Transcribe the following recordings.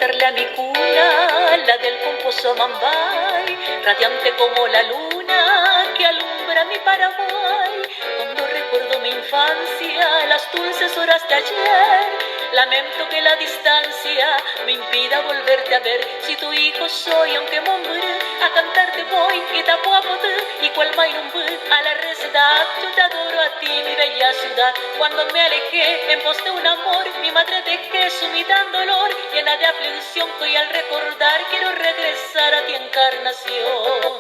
cantarle a mi cuna la del pomposo Mambay, radiante como la luna que alumbra mi Paraguay. Cuando recuerdo mi infancia, las dulces horas de ayer, lamento que la distancia me impida volverte a ver. Si tu hijo soy, aunque mombre, a cantarte voy y tapuapote y cual mainumbu a la receta. Yo te adoro a ti, mi bella ciudad. Cuando me alejé en pos de un amor, mi madre dejé sumida en dolor, llena de aflicción, que hoy al recordar quiero regresar a ti, Encarnación.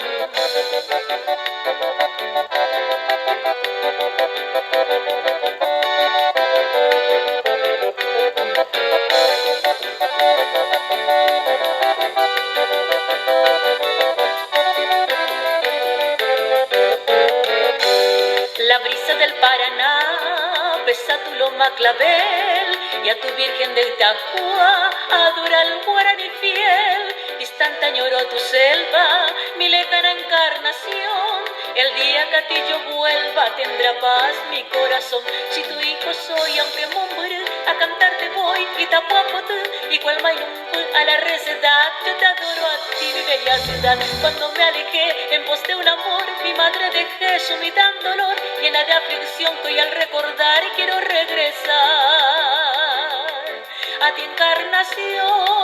La brisa del Paraná besa tu loma clavel y a tu Virgen del Itacua adora el guaraní fiel. Distante añoro tu selva, mi lejana Encarnación. El día que a ti yo vuelva tendrá paz mi corazón. Si tu hijo soy, aunque mombre, a cantarte voy y tapuapote y cual mainumpu a la receta. Yo te adoro a ti, mi bella ciudad. Cuando me alejé en pos de un amor, mi madre dejé sumida en dolor, llena de aflicción, que hoy al recordar quiero regresar a ti, Encarnación.